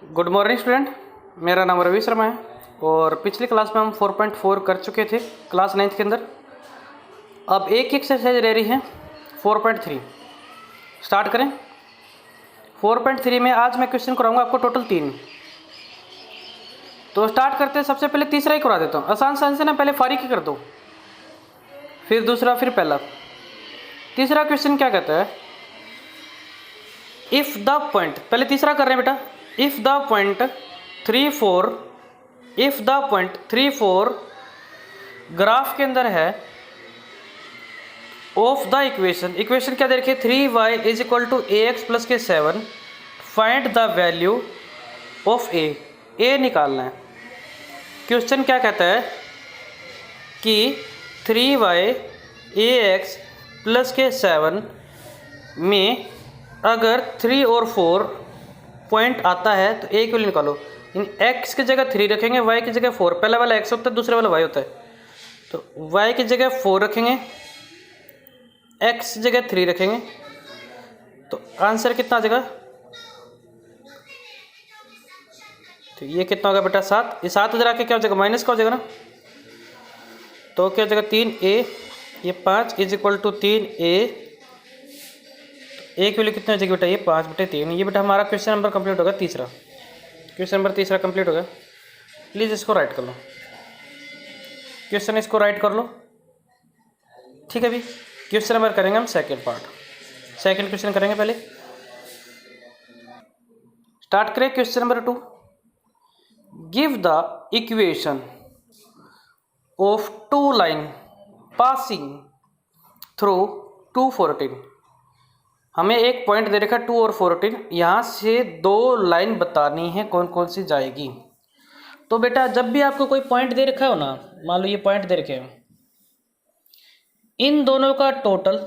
Good morning student, मेरा नाम रवि शर्मा है और पिछली क्लास में हम 4.4 कर चुके थे क्लास 9th के अंदर। अब एक एक्सरसाइज रह रही है 4.3। स्टार्ट करें। 4.3 में आज मैं क्वेश्चन कराऊंगा आपको टोटल 3। तो स्टार्ट करते हैं। सबसे पहले तीसरा ही करा देता हूँ। आसान से ना, पहले फारिक ही कर दो, फिर दूसरा, फिर पहला। तीसरा क्वेश्चन क्या कहता है, इफ़ द पॉइंट, पहले तीसरा कर रहे हैं बेटा। If the point 3 4, if the point 3 4 graph के अंदर है ऑफ द इक्वेशन, इक्वेशन क्या दे रखी है 3y is equal to a x plus के 7, find the value of a निकालना है। क्वेश्चन क्या कहता है कि 3y ए एक्स प्लस के 7 में अगर 3 और 4 पॉइंट आता है तो ए की वैल्यू निकालो। इन x की जगह 3 रखेंगे, y की जगह 4। पहला वाला x होता है, दूसरे वाला y होता है। तो y की जगह 4 रखेंगे, x की जगह 3 रखेंगे, तो आंसर कितना आ जाएगा। तो ये कितना होगा बेटा 7। ये 7 इधर आके क्या हो जाएगा, माइनस का हो जाएगा ना। तो क्या हो जाएगा 3a, ये 5 इज इक्वल टू 3a। एक वैल्यू कितनी हो जाएगी बेटा, ये 5/3। ये बेटा हमारा क्वेश्चन नंबर कंप्लीट होगा तीसरा। क्वेश्चन नंबर तीसरा कंप्लीट हो गया। प्लीज़ इसको राइट कर लो, क्वेश्चन इसको राइट कर लो, ठीक है। अभी क्वेश्चन नंबर करेंगे हम सेकंड पार्ट, सेकंड क्वेश्चन करेंगे। पहले स्टार्ट करें question number 2। Give the equation of 2 line passing through 2 14। हमें एक पॉइंट दे रखा 2 और 14, यहाँ से 2 लाइन बतानी है कौन कौन सी जाएगी। तो बेटा जब भी आपको कोई पॉइंट दे रखा हो ना, मान लो ये पॉइंट दे रखे हैं, इन दोनों का टोटल,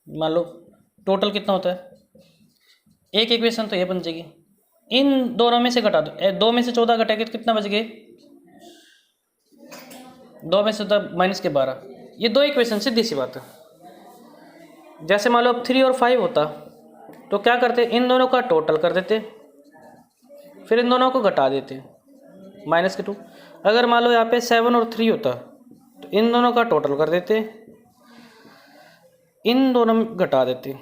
मान लो टोटल कितना होता है, एक इक्वेशन तो ये बन जाएगी। इन दोनों में से घटा दो, 2 में से 14 घटेगा तो कितना बच गए, 2 में से माइनस के 12। ये 2 इक्वेशन, सीधी सी बात है। जैसे मान लो अब 3 और 5 होता तो क्या करते, इन दोनों का टोटल कर देते, फिर इन दोनों को घटा देते माइनस के 2। अगर मान लो यहाँ पे 7 और 3 होता तो इन दोनों का टोटल कर देते, इन दोनों में घटा देते,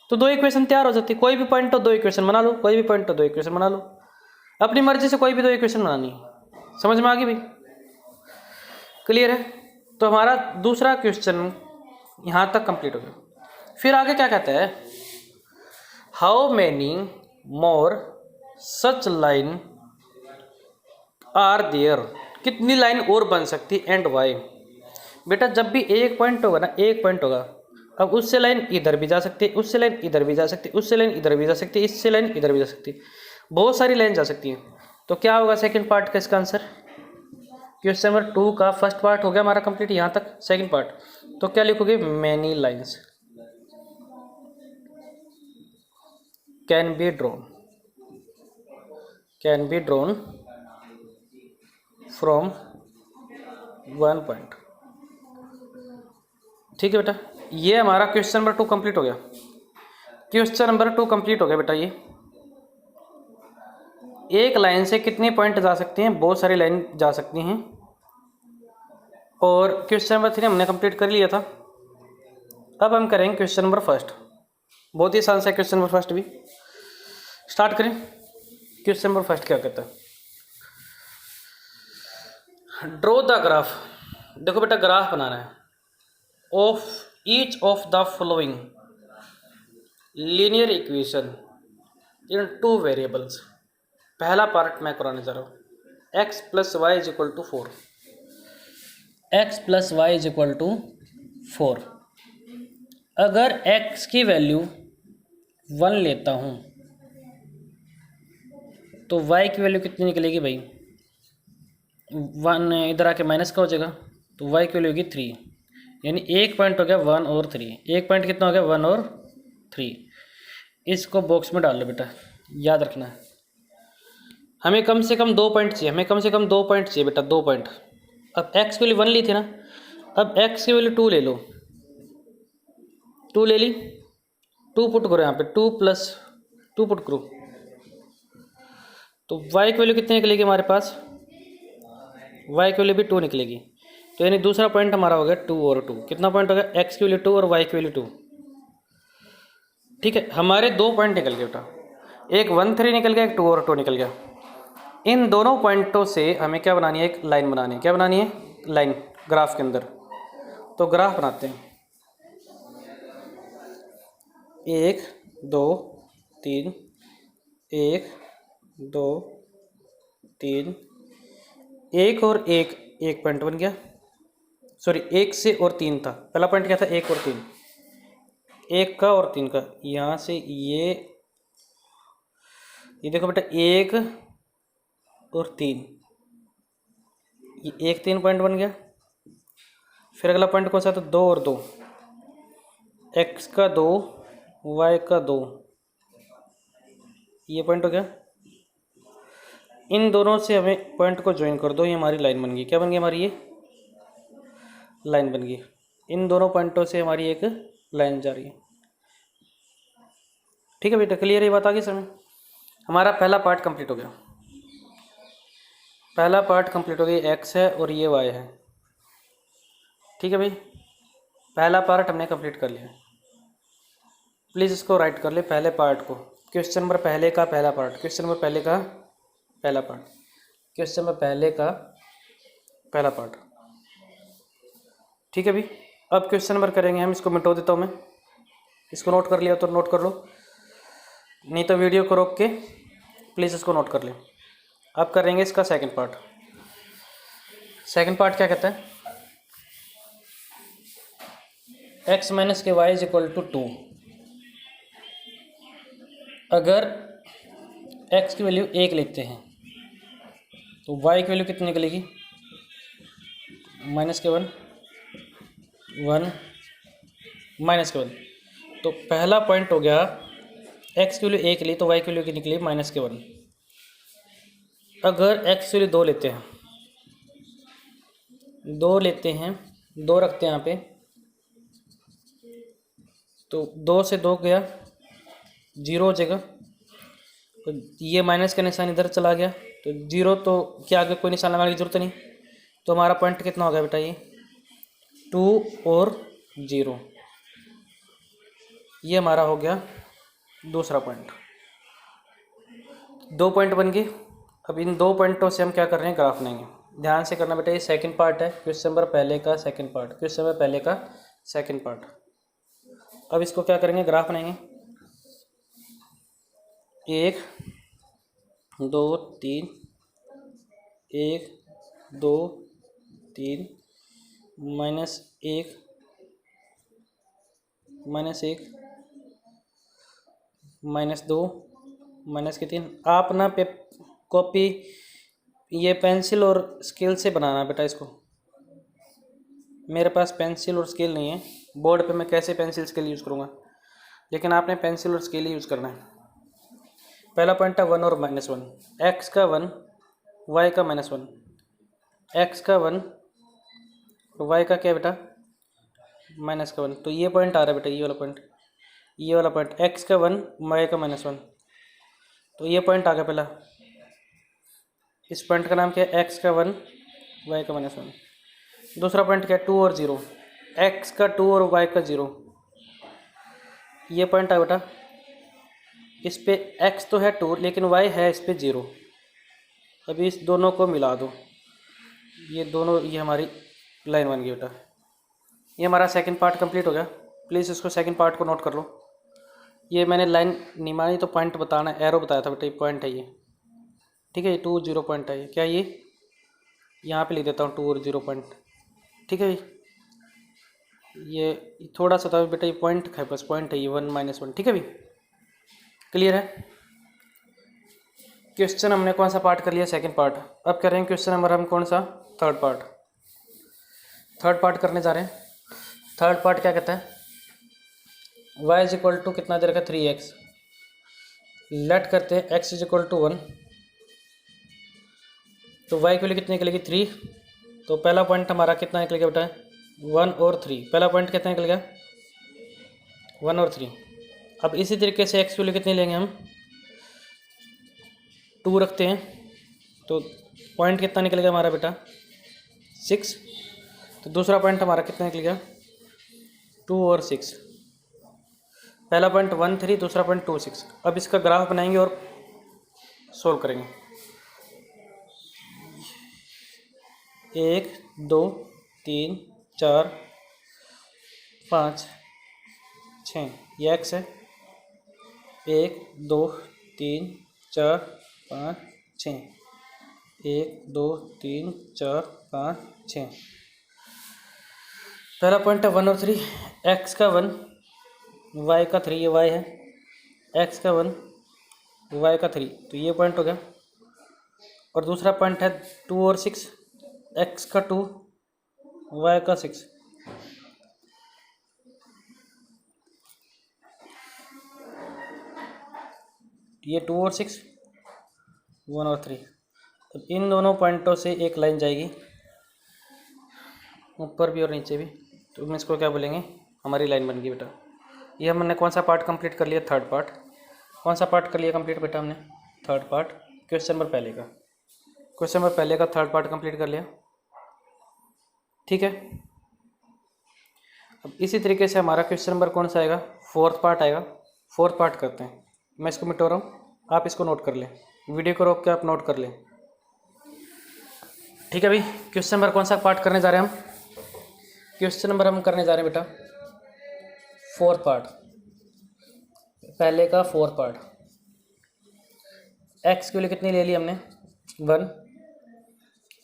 तो 2 इक्वेशन तैयार हो जाती। कोई भी पॉइंट तो 2 इक्वेशन बना लो, कोई भी पॉइंट तो 2 इक्वेशन बना लो, अपनी मर्जी से कोई भी 2 इक्वेशन बनानी। समझ में आ गई भाई, क्लियर है। तो हमारा दूसरा क्वेश्चन यहाँ तक कंप्लीट हो गया। फिर आगे क्या कहता है, how many more such line are there, कितनी लाइन और बन सकती, एंड वाई। बेटा जब भी एक पॉइंट होगा ना, एक पॉइंट होगा, अब उससे लाइन इधर भी जा सकती है, उससे लाइन इधर भी जा सकती है, उससे लाइन इधर भी जा सकती है, इससे लाइन इधर भी जा सकती है, बहुत सारी लाइन जा सकती है। तो क्या होगा सेकंड पार्ट का इसका आंसर। क्वेश्चन नंबर 2 का फर्स्ट पार्ट हो गया हमारा कंप्लीट, यहाँ तक सेकंड पार्ट। तो क्या लिखोगे, many lines can be drawn from 1 point. ठीक है बेटा, ये हमारा क्वेश्चन नंबर 2 कंप्लीट हो गया। क्वेश्चन नंबर 2 कंप्लीट हो गया बेटा। ये एक लाइन से कितने पॉइंट जा सकते हैं, बहुत सारी लाइन जा सकती हैं। और क्वेश्चन नंबर 3 हमने कंप्लीट कर लिया था। अब हम करेंगे क्वेश्चन नंबर फर्स्ट। बहुत ही आसान सा क्वेश्चन नंबर फर्स्ट भी। स्टार्ट करें। क्वेश्चन नंबर फर्स्ट क्या कहता है, ड्रॉ द ग्राफ। देखो बेटा ग्राफ बनाना है, of each of the following linear equation in 2 variables. पहला पार्ट मैं कराने जा रहा हूँ, x plus y is equal to 4, x plus y is equal to 4। अगर x की वैल्यू 1 लेता हूँ तो y की वैल्यू कितनी निकलेगी भाई, 1 इधर आके माइनस का हो जाएगा, तो y की वैल्यू होगी 3। यानी एक पॉइंट हो गया 1 और 3, एक पॉइंट कितना हो गया 1 और 3। इसको बॉक्स में डाल लो बेटा, याद रखना है। हमें कम से कम 2 पॉइंट चाहिए, हमें कम से कम 2 पॉइंट चाहिए बेटा, 2 पॉइंट। अब x की वैल्यू 1 ली थी ना, अब x की वैल्यू 2 ले लो, 2 ले ली, 2 पुट करो यहाँ पे, 2 + 2 पुट करूँ तो y की वैल्यू कितनी निकलेगी हमारे पास, y की वैल्यू भी 2 निकलेगी। तो यानी दूसरा पॉइंट हमारा हो गया 2 और 2। कितना पॉइंट हो गया, x की वैल्यू 2 और y की वैल्यू 2। ठीक है, हमारे 2 पॉइंट निकल गए बेटा, एक 1 3 निकल गया, एक 2 और 2 निकल गया। इन दोनों पॉइंटों से हमें क्या बनानी है, एक लाइन बनानी है। क्या बनानी है, लाइन, ग्राफ के अंदर। तो ग्राफ बनाते हैं, 1 2 3, 1 2 3, 1 और 1, एक पॉइंट बन गया। सॉरी, 1 से और 3 था, पहला पॉइंट क्या था, 1 और 3, 1 का और 3 का। यहाँ से ये देखो बेटा, 1 और 3, ये 1 3 पॉइंट बन गया। फिर अगला पॉइंट कौन सा था, 2 और 2, x का 2 y का 2, ये पॉइंट हो गया। इन दोनों से हमें पॉइंट को ज्वाइन कर दो, ये हमारी लाइन बन गई। क्या बन गई हमारी, ये लाइन बन गई। इन दोनों पॉइंटों से हमारी एक लाइन जा रही है। ठीक है बेटा, क्लियर ये बात आ गई समझ। हमारा पहला पार्ट कंप्लीट हो गया, पहला पार्ट कंप्लीट हो गया, x है और ये y है। ठीक है भाई, पहला पार्ट हमने कंप्लीट कर लिया। प्लीज़ इसको राइट कर ले, पहले पार्ट को, क्वेश्चन नंबर पहले का पहला पार्ट, क्वेश्चन नंबर पहले का पहला पार्ट, क्वेश्चन नंबर पहले का पहला पार्ट। ठीक है भाई, अब क्वेश्चन नंबर करेंगे हम। इसको मिटो देता हूँ मैं, इसको नोट कर लिया तो नोट कर लो, नहीं तो वीडियो को रोक के प्लीज़ इसको नोट कर ले। अब करेंगे इसका सेकंड पार्ट। सेकंड पार्ट क्या कहता है, x माइनस के वाई इज इक्वल टू 2। अगर x की वैल्यू 1 लेते हैं तो y की वैल्यू कितनी निकलेगी, माइनस के 1 1 माइनस के 1। तो पहला पॉइंट हो गया, x की वैल्यू 1 ली तो y की वैल्यू की निकली माइनस के 1। अगर x की वैल्यू 2 लेते हैं, 2 लेते हैं, 2 रखते हैं यहाँ पे, तो 2 से 2 गया, 0 हो जाएगा। तो ये माइनस का निशान इधर चला गया, तो 0 तो क्या आगे कोई निशान लगाने की जरूरत नहीं। तो हमारा पॉइंट कितना हो गया बेटा, ये 2 और 0, ये हमारा हो गया दूसरा पॉइंट। 2 पॉइंट बन गए। अब इन 2 पॉइंटों से हम क्या कर रहे हैं, ग्राफ बनाएंगे। ध्यान से करना बेटा, ये सेकंड पार्ट है, क्वेश्चन नंबर पहले का सेकंड पार्ट, क्वेश्चन नंबर पहले का सेकंड पार्ट। अब इसको क्या करेंगे, ग्राफ बनाएंगे। 1 2 3, 1 2 3, माइनस 1 माइनस 1 माइनस 2 माइनस के 3। आप ना पे कॉपी ये पेंसिल और स्केल से बनाना बेटा इसको। मेरे पास पेंसिल और स्केल नहीं है, बोर्ड पे मैं कैसे पेंसिल स्केल यूज़ करूँगा, लेकिन आपने पेंसिल और स्केल यूज़ करना है। पहला पॉइंट है 1 और -1, x का 1 y का -1, x का 1 y का क्या बेटा, माइनस का 1। तो ये पॉइंट आ रहा है बेटा, ये वाला पॉइंट, ये वाला पॉइंट, x का 1 y का -1। तो ये पॉइंट आ गया पहला। इस पॉइंट का नाम क्या है, x का 1 y का -1। दूसरा पॉइंट क्या है, 2 और 0, x का 2 और y का 0। ये पॉइंट है बेटा, इस पे x तो है 2 लेकिन y है इस पे 0। अभी इस दोनों को मिला दो, ये दोनों, ये हमारी लाइन बन गई बेटा। ये हमारा सेकंड पार्ट कंप्लीट हो गया। प्लीज़ इसको सेकंड पार्ट को नोट कर लो। ये मैंने लाइन नहीं मानी तो पॉइंट बताना, एरो बताया था बेटा, ये पॉइंट है ये। ठीक है, ये 2 0 पॉइंट है ये, क्या ये यहाँ पे लिख देता हूँ 2 और 0 पॉइंट। ठीक है, ये थोड़ा सा था बेटा, ये पॉइंट है, बस पॉइंट है ये 1 -1। ठीक है भाई, क्लियर है। क्वेश्चन हमने कौन सा पार्ट कर लिया, सेकंड पार्ट। अब कर रहे हैं क्वेश्चन नंबर हम कौन सा, थर्ड पार्ट। थर्ड पार्ट करने जा रहे हैं। थर्ड पार्ट क्या कहता है, y इज इक्वल टू कितना दे रखा है, 3x। लेट करते हैं x इज इक्वल टू 1, तो y की वैल्यू कितनी निकलेगी, 3। तो पहला पॉइंट हमारा कितना निकलेगा बेटा, 1 और 3। पहला पॉइंट कितना निकलेगा, 1 और 3। अब इसी तरीके से x की वैल्यू कितनी लेंगे हम, 2 रखते हैं तो पॉइंट कितना निकलेगा हमारा बेटा 6। तो दूसरा पॉइंट हमारा कितना निकलेगा 2 और 6। पहला पॉइंट 1 3, दूसरा पॉइंट 2 6। अब इसका ग्राफ बनाएंगे और सोल्व करेंगे। 1 2 3 4 5 6 ये x है। 1 2 3 4 5 6 1 2 3 4 5 6। पहला पॉइंट है 1 और 3, x का 1 y का 3, ये y है, x का 1 y का 3, तो ये पॉइंट हो गया। और दूसरा पॉइंट है 2 और 6, x का 2 y का 6। ये 2 और 6 1 और 3। तो इन दोनों पॉइंटों से एक लाइन जाएगी ऊपर भी और नीचे भी, तो हम इसको क्या बोलेंगे, हमारी लाइन बन गई बेटा। ये हमने कौन सा पार्ट कंप्लीट कर लिया, थर्ड पार्ट। कौन सा पार्ट कर लिया कंप्लीट बेटा हमने, थर्ड पार्ट। क्वेश्चन नंबर पहले का, क्वेश्चन नंबर पहले का थर्ड पार्ट कंप्लीट कर लिया, ठीक है। अब इसी तरीके से हमारा क्वेश्चन नंबर कौन सा आएगा, फोर्थ पार्ट आएगा। फोर्थ पार्ट करते हैं, मैं इसको मिटा रहा हूँ, आप इसको नोट कर लें, वीडियो को रोक के आप नोट कर लें, ठीक है भाई। क्वेश्चन नंबर कौन सा पार्ट करने जा रहे हैं हम, क्वेश्चन नंबर हम करने जा रहे हैं बेटा फोर्थ पार्ट, पहले का फोर्थ पार्ट। एक्स के लिए कितनी ले ली हमने 1,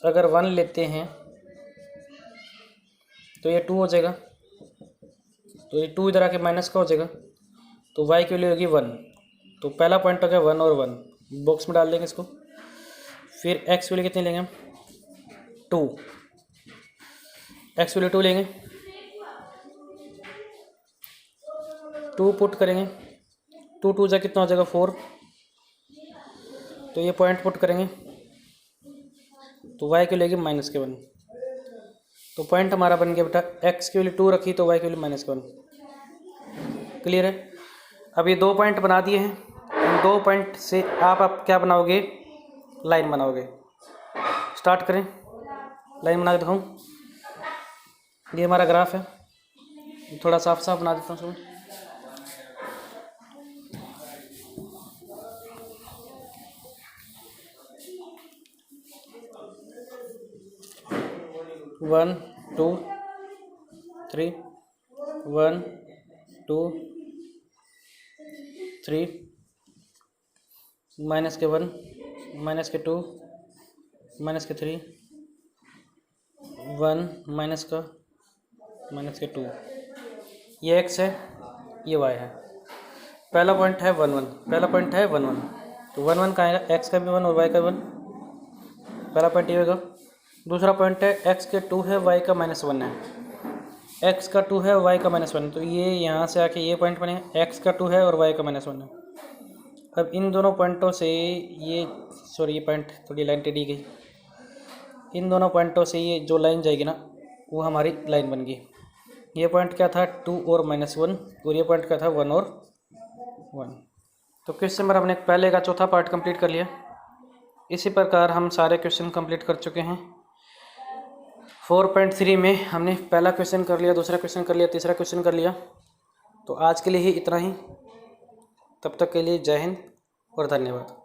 अगर 1 लेते हैं तो ये 2 हो जाएगा, तो ये 2 इधर आके माइनस का हो जाएगा, तो y की वैल्यू होगी 1। तो पहला पॉइंट हो गया 1 और 1, बॉक्स में डाल देंगे इसको। फिर x की वैल्यू कितनी लेंगे हम 2, x की वैल्यू 2 लेंगे, 2 पुट करेंगे, 2 2 जा कितना हो जाएगा 4, तो ये पॉइंट पुट करेंगे तो y की लेगी माइनस के 1। तो पॉइंट हमारा बन गया बेटा, x की वैल्यू 2 रखी तो y की वैल्यू माइनस के 1। क्लियर है। अब ये 2 पॉइंट बना दिए हैं, इन 2 पॉइंट से आप क्या बनाओगे, लाइन बनाओगे। स्टार्ट करें, लाइन बना के दिखाऊँ। ये हमारा ग्राफ है, थोड़ा साफ साफ बना देता हूँ सब। वन टू थ्री, 1 2 3, माइनस के 1, माइनस के 2, माइनस के 3, 1 माइनस का माइनस के 2। ये x है, ये y है। पहला पॉइंट है 1 1, पहला पॉइंट है 1 1, तो 1 1 कहाँ आएगा, x का भी 1 और y का 1, पहला पॉइंट ये होगा। दूसरा पॉइंट है x के 2 है, y का -1 है, x का 2 है, y का -1, तो ये यहाँ से आके ये पॉइंट बनेगा, x का 2 है और y का -1 है। अब इन दोनों पॉइंटों से ये ये पॉइंट थोड़ी लाइन टेढ़ी गई, इन दोनों पॉइंटों से ये जो लाइन जाएगी ना वो हमारी लाइन बन गई। ये पॉइंट क्या था 2 और -1, और ये पॉइंट क्या था 1 और 1। तो क्वेश्चन नंबर हमने पहले का चौथा पार्ट कंप्लीट कर लिया। इसी प्रकार हम सारे क्वेश्चन कंप्लीट कर चुके हैं। 4.3 में हमने पहला क्वेश्चन कर लिया, दूसरा क्वेश्चन कर लिया, तीसरा क्वेश्चन कर लिया। तो आज के लिए ही इतना ही, तब तक के लिए जय हिंद और धन्यवाद।